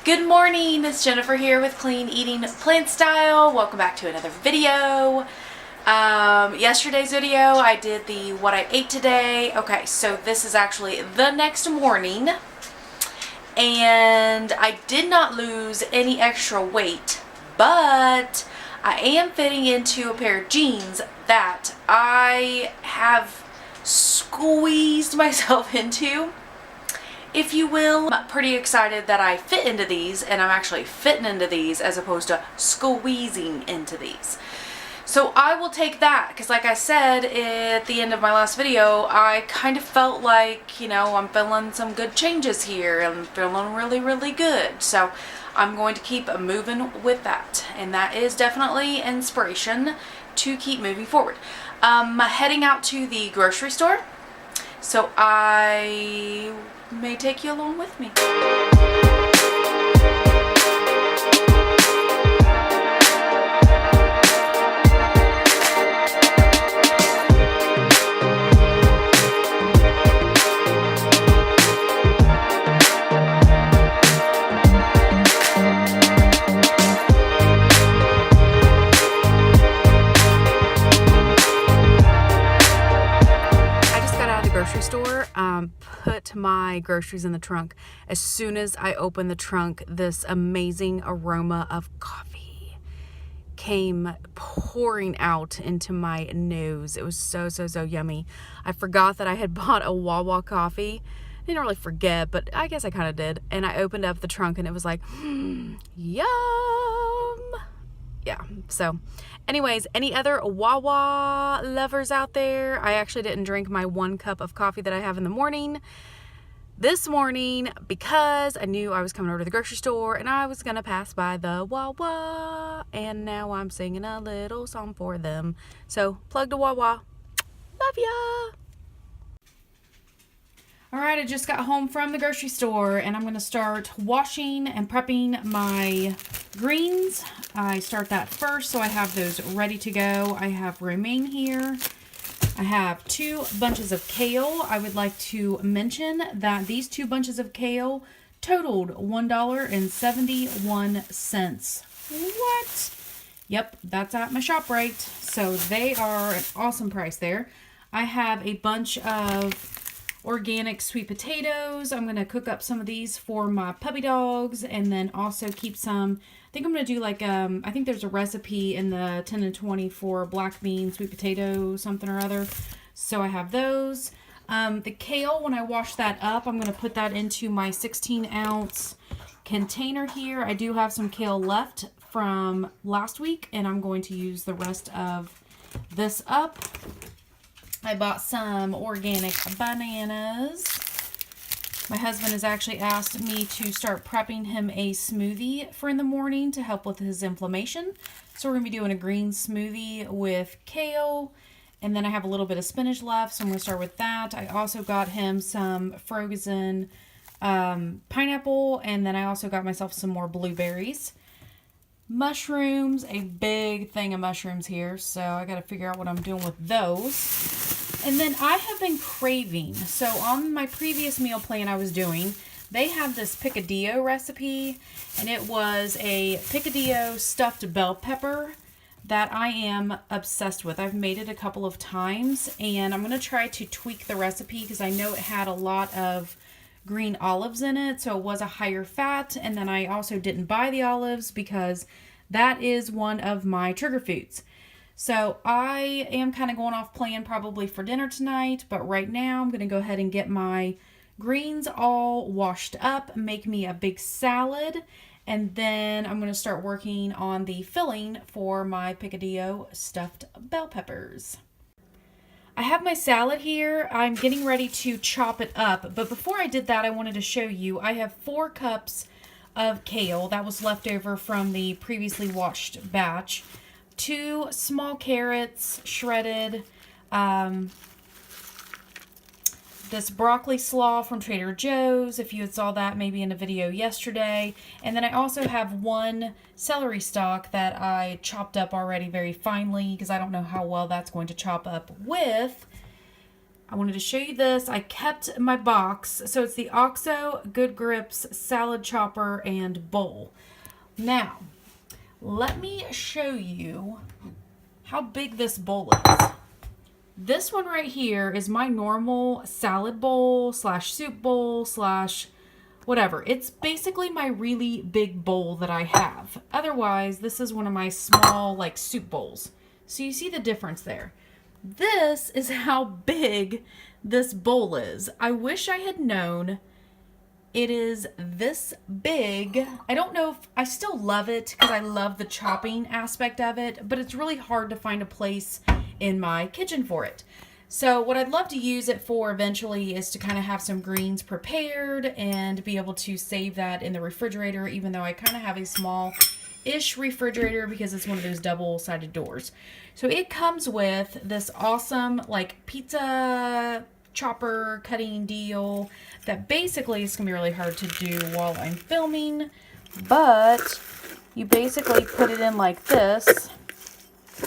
Good morning, it's Jennifer here with Clean Eating Plant Style. Welcome back to another video. Yesterday's video I did the what I ate today. Okay, so this is actually the next morning and I did not lose any extra weight, but I am fitting into a pair of jeans that I have squeezed myself into, if you will. I'm pretty excited that I fit into these, and I'm actually fitting into these as opposed to squeezing into these. So I will take that because, like I said at the end of my last video, I kind of felt like, you know, I'm feeling some good changes here. I'm feeling really, really good. So I'm going to keep moving with that. And that is definitely inspiration to keep moving forward. Heading out to the grocery store. So I may take you along with me. Store, put my groceries in the trunk. As soon as I opened the trunk, this amazing aroma of coffee came pouring out into my nose. It was so yummy. I forgot that I had bought a Wawa coffee. I didn't really forget, but I guess I kind of did. And I opened up the trunk and it was like, yum. Yeah, so anyways, any other Wawa lovers out there? I actually didn't drink my 1 cup of coffee that I have in the morning this morning because I knew I was coming over to the grocery store and I was gonna pass by the Wawa, and now I'm singing a little song for them. So plug to Wawa. Love ya. Alright, I just got home from the grocery store and I'm going to start washing and prepping my greens. I start that first, so I have those ready to go. I have romaine here. I have 2 bunches of kale. I would like to mention that these 2 bunches of kale totaled $1.71. What? Yep, that's at my ShopRite. So they are an awesome price there. I have a bunch of organic sweet potatoes. I'm going to cook up some of these for my puppy dogs and then also keep some. I think I'm going to do like, I think there's a recipe in the 10 and 20 for black bean, sweet potato, something or other. So I have those. The kale, when I wash that up, I'm going to put that into my 16-ounce container here. I do have some kale left from last week and I'm going to use the rest of this up. I bought some organic bananas. My husband has actually asked me to start prepping him a smoothie for in the morning to help with his inflammation. So we're going to be doing a green smoothie with kale. And then I have a little bit of spinach left, so I'm going to start with that. I also got him some frozen pineapple. And then I also got myself some more blueberries. Mushrooms, a big thing of mushrooms here, so I got to figure out what I'm doing with those. And then I have been craving, so on my previous meal plan I was doing, they have this Picadillo recipe, and it was a Picadillo Stuffed Bell Pepper that I am obsessed with. I've made it a couple of times, and I'm going to try to tweak the recipe because I know it had a lot of green olives in it, so it was a higher fat. And then I also didn't buy the olives because that is one of my trigger foods. So I am kind of going off plan probably for dinner tonight, but right now I'm going to go ahead and get my greens all washed up, make me a big salad, and then I'm going to start working on the filling for my Picadillo Stuffed Bell Peppers. I have my salad here. I'm getting ready to chop it up. But before I did that, I wanted to show you, I have 4 cups of kale that was left over from the previously washed batch. 2 small carrots, shredded. This broccoli slaw from Trader Joe's, if you had saw that maybe in a video yesterday. And then I also have 1 celery stalk that I chopped up already very finely because I don't know how well that's going to chop up with I wanted to show you this. I kept my box. So it's the OXO Good Grips Salad Chopper and Bowl. Now, let me show you how big this bowl is. This one right here is my normal salad bowl slash soup bowl slash whatever. It's basically my really big bowl that I have. Otherwise, this is one of my small like soup bowls. So you see the difference there. This is how big this bowl is. I wish I had known it is this big. I don't know if I still love it because I love the chopping aspect of it, but it's really hard to find a place in my kitchen for it. So what I'd love to use it for eventually is to kind of have some greens prepared and be able to save that in the refrigerator, even though I kind of have a small-ish refrigerator because it's one of those double-sided doors. So it comes with this awesome like pizza chopper cutting deal that basically is going to be really hard to do while I'm filming, but you basically put it in like this,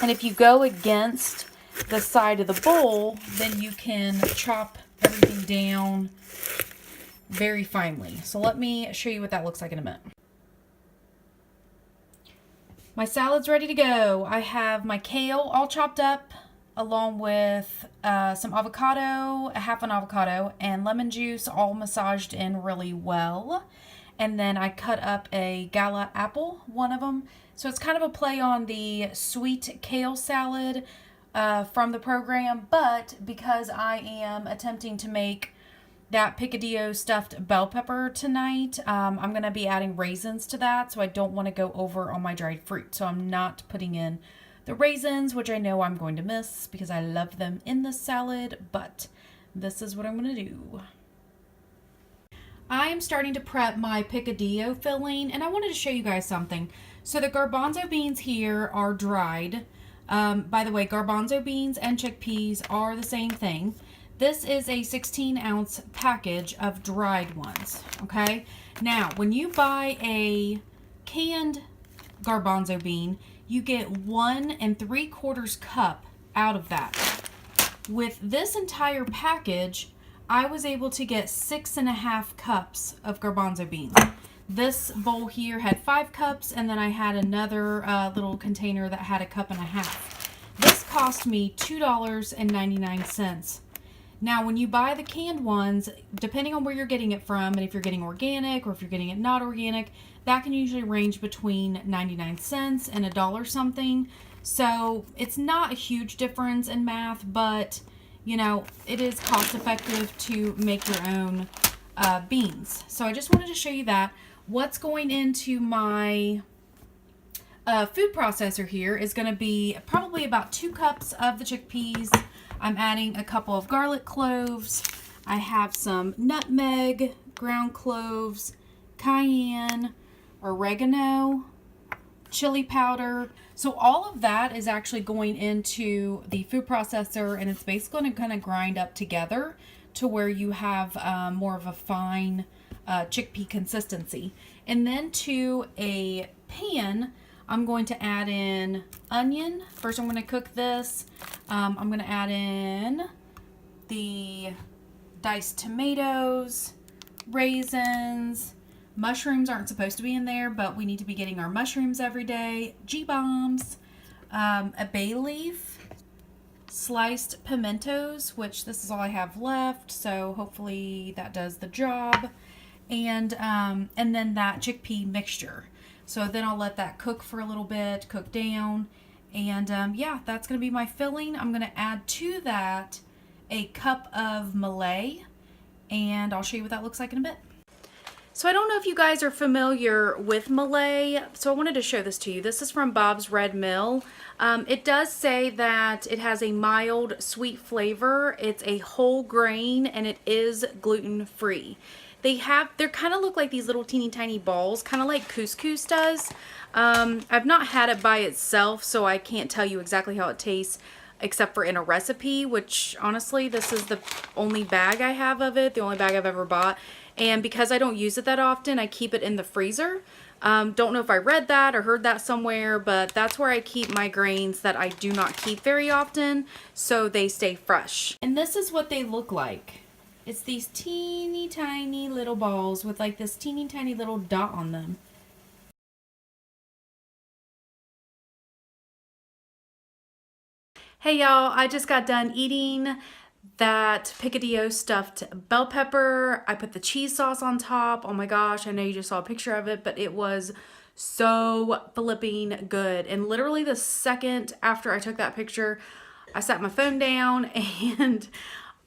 and if you go against the side of the bowl, then you can chop everything down very finely. So let me show you what that looks like in a minute. My salad's ready to go. I have my kale all chopped up along with some avocado, a half an avocado, and lemon juice all massaged in really well. And then I cut up a gala apple, one of them. So it's kind of a play on the sweet kale salad from the program, but because I am attempting to make that Picadillo Stuffed Bell Pepper tonight, I'm going to be adding raisins to that, so I don't want to go over on my dried fruit. So I'm not putting in the raisins, which I know I'm going to miss because I love them in the salad, but this is what I'm going to do. I am starting to prep my picadillo filling, and I wanted to show you guys something. So the garbanzo beans here are dried. By the way, garbanzo beans and chickpeas are the same thing. This is a 16-ounce package of dried ones, okay? Now, when you buy a canned garbanzo bean, you get 1 3/4 cup out of that. With this entire package, I was able to get 6.5 cups of garbanzo beans. This bowl here had 5 cups, and then I had another little container that had 1.5 cups. This cost me $2.99. Now, when you buy the canned ones, depending on where you're getting it from, and if you're getting organic or if you're getting it not organic, that can usually range between 99 cents and $1 something. So it's not a huge difference in math, but you know, it is cost effective to make your own beans. So I just wanted to show you that. What's going into my food processor here is going to be probably about 2 cups of the chickpeas. I'm adding a couple of garlic cloves. I have some nutmeg, ground cloves, cayenne, oregano, chili powder. So all of that is actually going into the food processor, and it's basically going to kind of grind up together to where you have more of a fine chickpea consistency. And then to a pan, I'm going to add in onion. First, I'm going to cook this. I'm going to add in the diced tomatoes, raisins. Mushrooms aren't supposed to be in there, but we need to be getting our mushrooms every day. G-bombs, a bay leaf, sliced pimentos, which this is all I have left, so hopefully that does the job. And then that chickpea mixture. So then I'll let that cook for a little bit, cook down. And yeah, that's going to be my filling. I'm going to add to that a cup of Malay, and I'll show you what that looks like in a bit. So I don't know if you guys are familiar with Malay, so I wanted to show this to you. This is from Bob's Red Mill. It does say that it has a mild sweet flavor. It's a whole grain, and it is gluten-free. They kind of look like these little teeny tiny balls, kind of like couscous does. I've not had it by itself, so I can't tell you exactly how it tastes, except for in a recipe, which honestly, this is the only bag I have of it, the only bag I've ever bought. And because I don't use it that often, I keep it in the freezer. Don't know if I read that or heard that somewhere, but that's where I keep my grains that I do not keep very often, so they stay fresh. And this is what they look like. It's these teeny tiny little balls with like this teeny tiny little dot on them. Hey y'all, I just got done eating that Picadillo stuffed bell pepper. I put the cheese sauce on top. Oh my gosh, I know you just saw a picture of it, but it was so flipping good. And literally the second after I took that picture, I sat my phone down and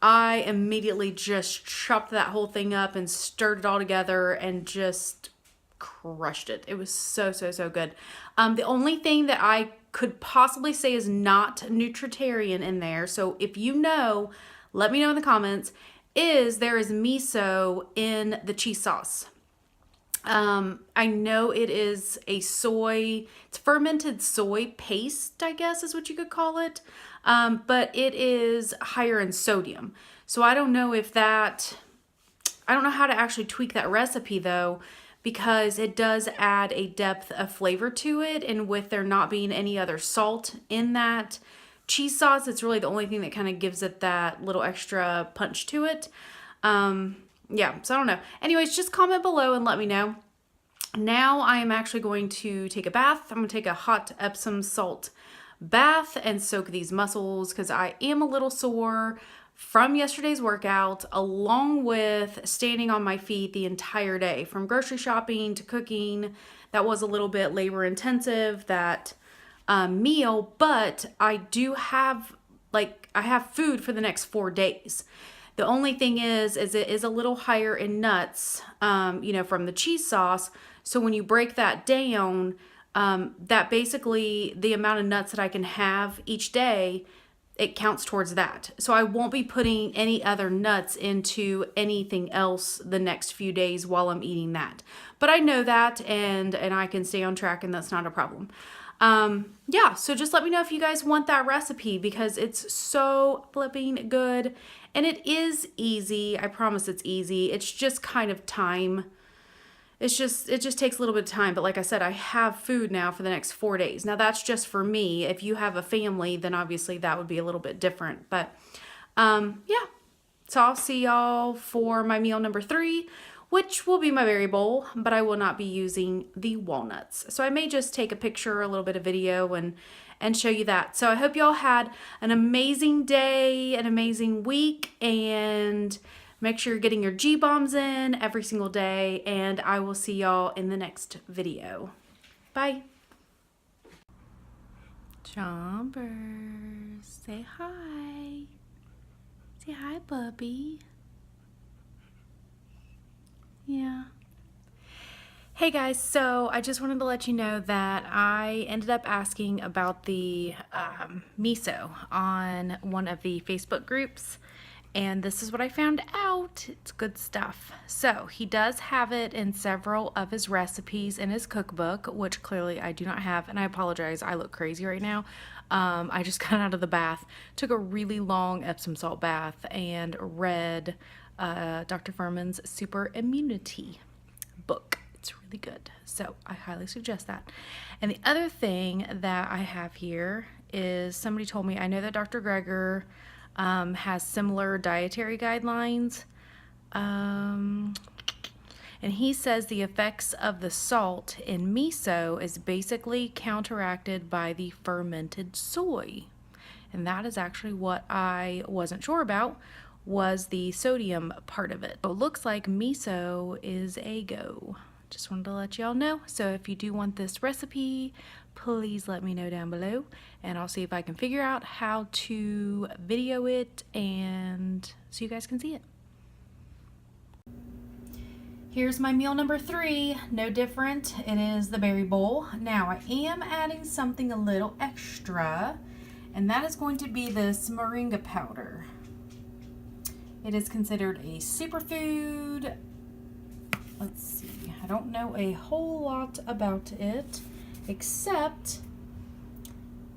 I immediately just chopped that whole thing up and stirred it all together and just crushed it. It was so good. The only thing that I could possibly say is not Nutritarian in there, so if you know, let me know in the comments, is there is miso in the cheese sauce. I know it is it's fermented soy paste, I guess is what you could call it, but it is higher in sodium. So I don't know I don't know how to actually tweak that recipe though, because it does add a depth of flavor to it, and with there not being any other salt in that cheese sauce, it's really the only thing that kind of gives it that little extra punch to it. Yeah, so I don't know. Anyways, just comment below and let me know. Now I am actually going to take a bath. I'm going to take a hot Epsom salt bath and soak these muscles because I am a little sore from yesterday's workout, along with standing on my feet the entire day, from grocery shopping to cooking. That was a little bit labor intensive, that meal, but I do have, I have food for the next 4 days. The only thing is it is a little higher in nuts, from the cheese sauce. So when you break that down, that basically the amount of nuts that I can have each day, it counts towards that. So I won't be putting any other nuts into anything else the next few days while I'm eating that. But I know that, and I can stay on track, and that's not a problem. Yeah, so just let me know if you guys want that recipe, because it's so flipping good, and it is easy. I promise it's easy. It's just kind of time. It just takes a little bit of time. But like I said, I have food now for the next 4 days. Now that's just for me. If you have a family, then obviously that would be a little bit different. But yeah, so I'll see y'all for my meal number 3, which will be my berry bowl, but I will not be using the walnuts. So I may just take a picture, a little bit of video, and show you that. So I hope y'all had an amazing day, an amazing week, and make sure you're getting your G-bombs in every single day, and I will see y'all in the next video. Bye. Chompers, say hi. Say hi, puppy. Yeah. Hey guys, so I just wanted to let you know that I ended up asking about the miso on one of the Facebook groups, and this is what I found out. It's good stuff. So he does have it in several of his recipes in his cookbook, which clearly I do not have, and I apologize, I look crazy right now. I just got out of the bath, took a really long Epsom salt bath, and read Dr. Furman's Super Immunity book. It's really good, so I highly suggest that. And the other thing that I have here is, somebody told me, I know that Dr. Greger has similar dietary guidelines, and he says the effects of the salt in miso is basically counteracted by the fermented soy, and that is actually what I wasn't sure about, was the sodium part of it. So it looks like miso is a go. Just wanted to let y'all know. So if you do want this recipe, please let me know down below, and I'll see if I can figure out how to video it and so you guys can see it. Here's my meal number 3, no different. It is the berry bowl. Now I am adding something a little extra, and that is going to be this moringa powder. It is considered a superfood. Let's see, I don't know a whole lot about it, except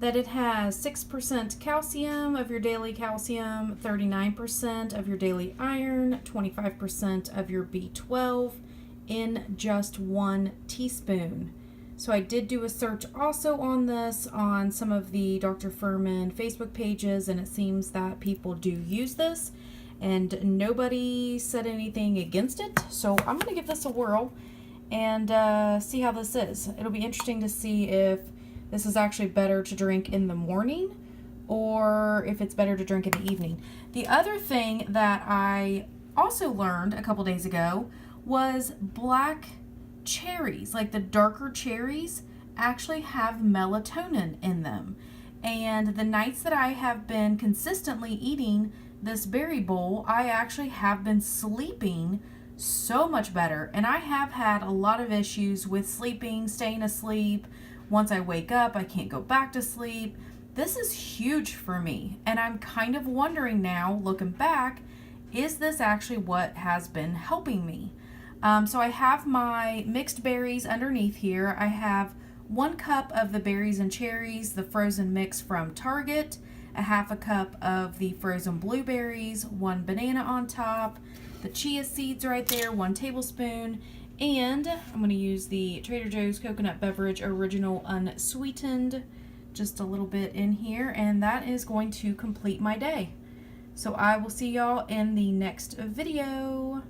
that it has 6% calcium of your daily calcium, 39% of your daily iron, 25% of your B12 in just 1 teaspoon. So I did do a search also on this on some of the Dr. Furman Facebook pages, and it seems that people do use this and nobody said anything against it. So I'm going to give this a whirl and see how this is. It'll be interesting to see if this is actually better to drink in the morning or if it's better to drink in the evening. The other thing that I also learned a couple days ago was black cherries, like the darker cherries, actually have melatonin in them. And the nights that I have been consistently eating this berry bowl, I actually have been sleeping so much better. And I have had a lot of issues with sleeping, staying asleep. Once I wake up, I can't go back to sleep. This is huge for me. And I'm kind of wondering now, looking back, is this actually what has been helping me? So I have my mixed berries underneath here. I have 1 cup of the berries and cherries, the frozen mix from Target, a half a cup of the frozen blueberries, 1 banana on top, the chia seeds right there, 1 tablespoon, and I'm going to use the Trader Joe's Coconut Beverage Original Unsweetened, just a little bit in here, and that is going to complete my day. So I will see y'all in the next video.